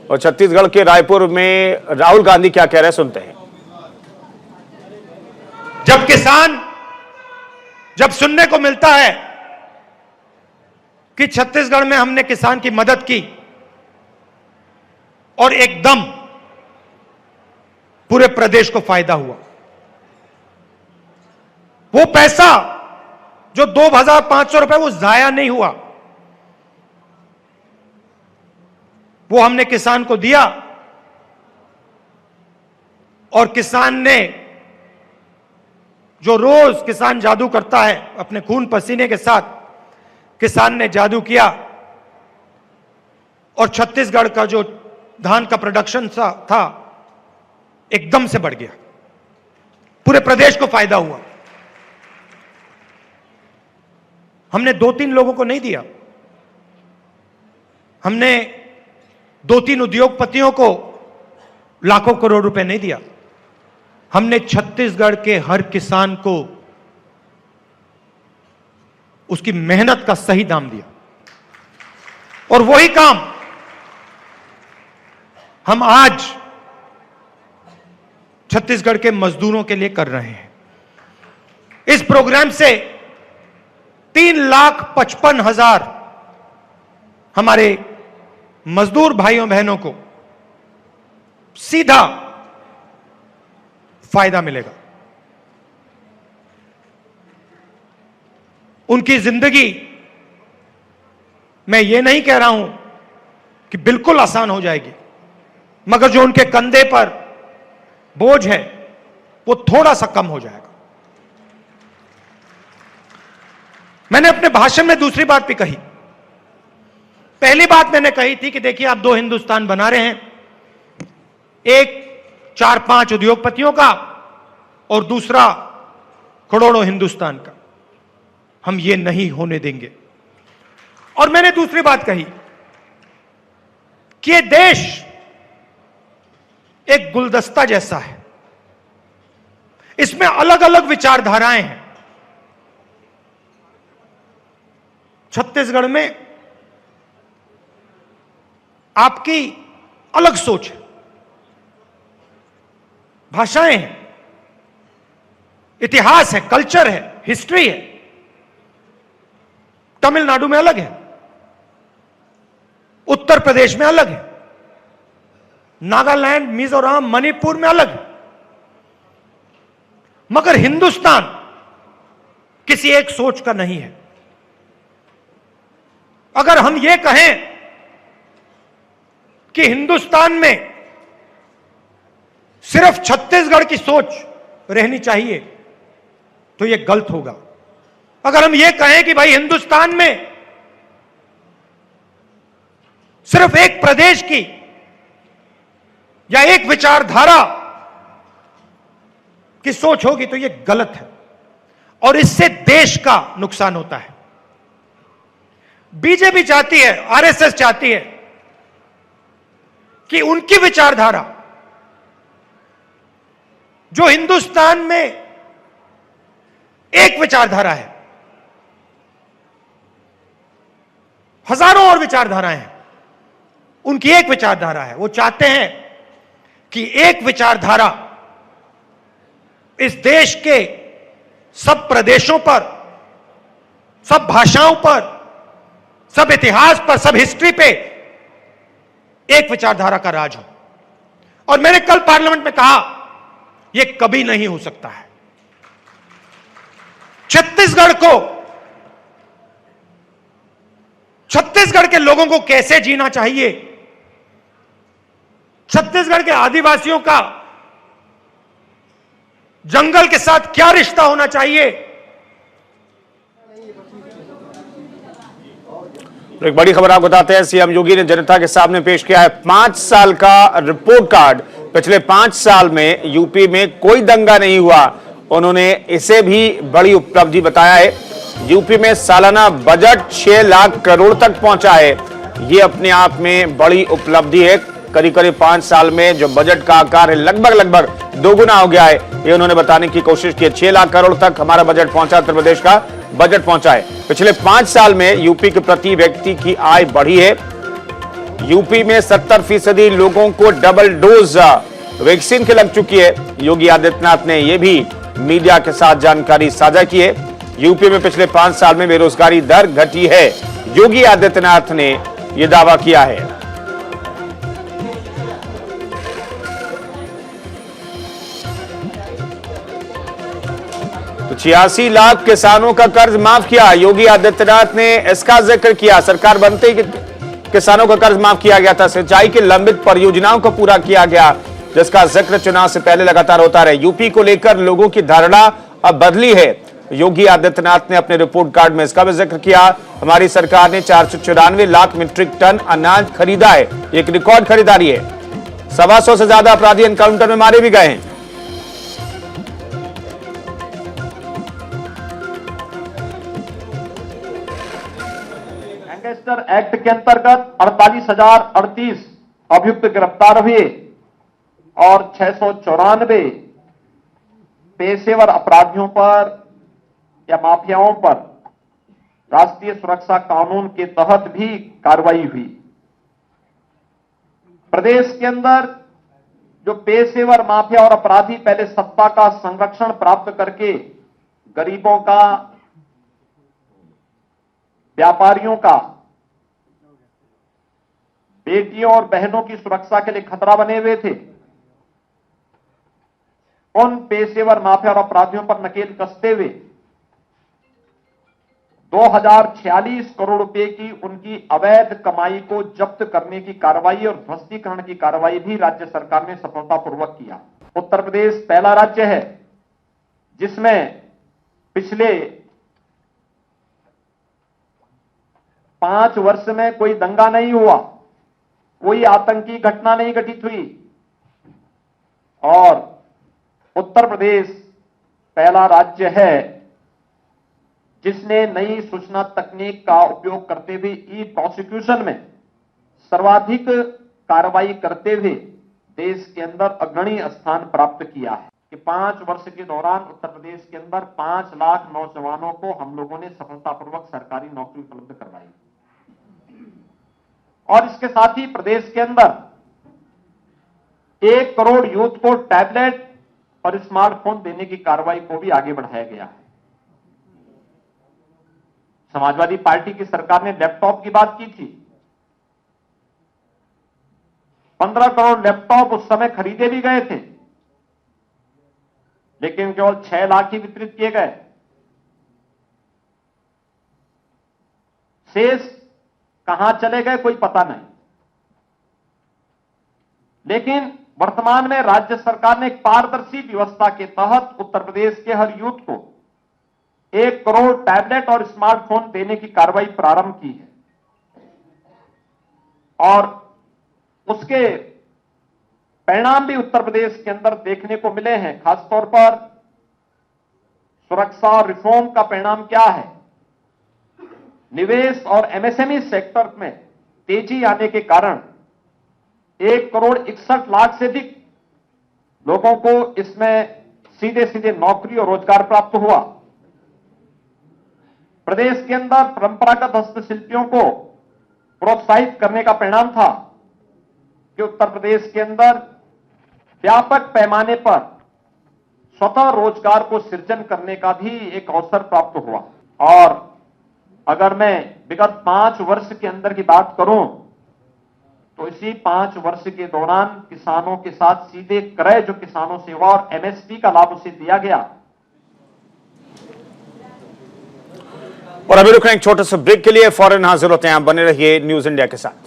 और छत्तीसगढ़ के रायपुर में राहुल गांधी क्या कह रहे हैं, सुनते हैं। जब सुनने को मिलता है कि छत्तीसगढ़ में हमने किसान की मदद की और एकदम पूरे प्रदेश को फायदा हुआ, वो पैसा जो 2,500 रुपए वो जाया नहीं हुआ, वो हमने किसान को दिया और किसान ने जो रोज किसान जादू करता है अपने खून पसीने के साथ, किसान ने जादू किया और छत्तीसगढ़ का जो धान का प्रोडक्शन था एकदम से बढ़ गया, पूरे प्रदेश को फायदा हुआ। हमने 2-3 लोगों को नहीं दिया, हमने 2-3 उद्योगपतियों को लाखों करोड़ रुपए नहीं दिया, हमने छत्तीसगढ़ के हर किसान को उसकी मेहनत का सही दाम दिया। और वही काम हम आज छत्तीसगढ़ के मजदूरों के लिए कर रहे हैं। इस प्रोग्राम से 3,55,000 हमारे मजदूर भाइयों बहनों को सीधा फायदा मिलेगा। उनकी जिंदगी, मैं ये नहीं कह रहा हूं कि बिल्कुल आसान हो जाएगी, मगर जो उनके कंधे पर बोझ है वो थोड़ा सा कम हो जाएगा। मैंने अपने भाषण में दूसरी बात भी कही। पहली बात मैंने कही थी कि देखिए आप 2 हिंदुस्तान बना रहे हैं, एक 4-5 उद्योगपतियों का और दूसरा करोड़ों हिंदुस्तान का। हम ये नहीं होने देंगे। और मैंने दूसरी बात कही कि ये देश एक गुलदस्ता जैसा है, इसमें अलग अलग विचारधाराएं हैं। छत्तीसगढ़ में आपकी अलग सोच है, भाषाएं हैं, इतिहास है, कल्चर है, हिस्ट्री है। तमिलनाडु में अलग है, उत्तर प्रदेश में अलग है, नागालैंड, मिजोरम, मणिपुर में अलग है। मगर हिंदुस्तान किसी एक सोच का नहीं है। अगर हम यह कहें कि हिंदुस्तान में सिर्फ छत्तीसगढ़ की सोच रहनी चाहिए तो यह गलत होगा। अगर हम यह कहें कि भाई हिंदुस्तान में सिर्फ एक प्रदेश की या एक विचारधारा की सोच होगी तो यह गलत है और इससे देश का नुकसान होता है। बीजेपी चाहती है, आरएसएस चाहती है कि उनकी विचारधारा जो हिंदुस्तान में एक विचारधारा है, हजारों और विचारधाराएं हैं, उनकी एक विचारधारा है। वो चाहते हैं कि एक विचारधारा इस देश के सब प्रदेशों पर, सब भाषाओं पर, सब इतिहास पर, सब हिस्ट्री पे एक विचारधारा का राज हो। और मैंने कल पार्लियामेंट में कहा यह कभी नहीं हो सकता है। छत्तीसगढ़ के लोगों को कैसे जीना चाहिए, छत्तीसगढ़ के आदिवासियों का जंगल के साथ क्या रिश्ता होना चाहिए। एक बड़ी खबर आपको बताते हैं, सीएम योगी ने जनता के सामने पेश किया है 5 साल का रिपोर्ट कार्ड। पिछले 5 साल में यूपी में कोई दंगा नहीं हुआ, उन्होंने इसे भी बड़ी उपलब्धि बताया है। यूपी में सालाना बजट 6 लाख करोड़ तक पहुंचा है, यह अपने आप में बड़ी उपलब्धि है। करीब 5 साल में जो बजट का आकार है लगभग 2 गुना हो गया है, ये उन्होंने बताने की कोशिश की। 6 लाख करोड़ तक हमारा बजट पहुंचा, उत्तर प्रदेश का बजट पहुंचा है। पिछले 5 साल में यूपी के प्रति व्यक्ति की आय बढ़ी है यूपी में 70% लोगों को डबल डोज वैक्सीन की लग चुकी है। योगी आदित्यनाथ ने यह भी मीडिया के साथ जानकारी साझा की है। यूपी में पिछले 5 साल में बेरोजगारी दर घटी है। योगी आदित्यनाथ ने यह दावा किया है। तो 86 लाख किसानों का कर्ज माफ किया। योगी आदित्यनाथ ने इसका जिक्र किया। सरकार बनते ही किसानों का कर्ज माफ किया गया था। सिंचाई की लंबित परियोजनाओं को पूरा किया गया, जिसका जिक्र चुनाव से पहले लगातार होता रहा। यूपी को लेकर लोगों की धारणा अब बदली है। योगी आदित्यनाथ ने अपने रिपोर्ट कार्ड में इसका भी जिक्र किया। हमारी सरकार ने 494 लाख मीट्रिक टन अनाज खरीदा है। एक रिकॉर्ड खरीदारी है। 125 से ज्यादा अपराधी एनकाउंटर में मारे भी गए हैं। गैंगस्टर एक्ट के अंतर्गत 48,038 अभियुक्त गिरफ्तार हुए और 694 पेशेवर अपराधियों पर या माफियाओं पर राष्ट्रीय सुरक्षा कानून के तहत भी कार्रवाई हुई। प्रदेश के अंदर जो पेशेवर माफिया और अपराधी पहले सत्ता का संरक्षण प्राप्त करके गरीबों का, व्यापारियों का, बेटियों और बहनों की सुरक्षा के लिए खतरा बने हुए थे, उन पेशेवर माफिया और अपराधियों पर नकेल कसते हुए 2046 करोड़ रुपए की उनकी अवैध कमाई को जब्त करने की कार्रवाई और ध्वस्तीकरण की कार्रवाई भी राज्य सरकार ने सफलतापूर्वक किया। उत्तर प्रदेश पहला राज्य है जिसमें पिछले 5 वर्ष में कोई दंगा नहीं हुआ, कोई आतंकी घटना नहीं घटित हुई और उत्तर प्रदेश पहला राज्य है जिसने नई सूचना तकनीक का उपयोग करते हुए ई प्रोसिक्यूशन में सर्वाधिक कार्रवाई करते हुए देश के अंदर अग्रणी स्थान प्राप्त किया है कि 5 वर्ष के दौरान उत्तर प्रदेश के अंदर 5 लाख नौजवानों को हम लोगों ने सफलतापूर्वक सरकारी नौकरी उपलब्ध करवाई और इसके साथ ही प्रदेश के अंदर 1 करोड़ यूथ को टैबलेट और स्मार्टफोन देने की कार्रवाई को भी आगे बढ़ाया गया है। समाजवादी पार्टी की सरकार ने लैपटॉप की बात की थी। 15 करोड़ लैपटॉप उस समय खरीदे भी गए थे, लेकिन केवल 6 लाख ही वितरित किए गए। शेष कहां चले गए कोई पता नहीं। लेकिन वर्तमान में राज्य सरकार ने एक पारदर्शी व्यवस्था के तहत उत्तर प्रदेश के हर यूथ को 1 करोड़ टैबलेट और स्मार्टफोन देने की कार्रवाई प्रारंभ की है और उसके परिणाम भी उत्तर प्रदेश के अंदर देखने को मिले हैं। खासतौर पर सुरक्षा और रिफॉर्म का परिणाम क्या है? निवेश और एमएसएमई सेक्टर में तेजी आने के कारण 1 करोड़ 61 लाख से अधिक लोगों को इसमें सीधे सीधे नौकरी और रोजगार प्राप्त हुआ। प्रदेश के अंदर परंपरागत हस्तशिल्पियों को प्रोत्साहित करने का परिणाम था कि उत्तर प्रदेश के अंदर व्यापक पैमाने पर स्वतः रोजगार को सृजन करने का भी एक अवसर प्राप्त हुआ। और अगर मैं विगत 5 वर्ष के अंदर की बात करूं तो इसी 5 वर्ष के दौरान किसानों के साथ सीधे क्रय जो किसानों से हुआ और एमएसपी का लाभ उसे दिया गया। और अभी रुक रहे हैं एक छोटे से ब्रेक के लिए। फौरन हाजिर होते हैं। आप बने रहिए न्यूज इंडिया के साथ।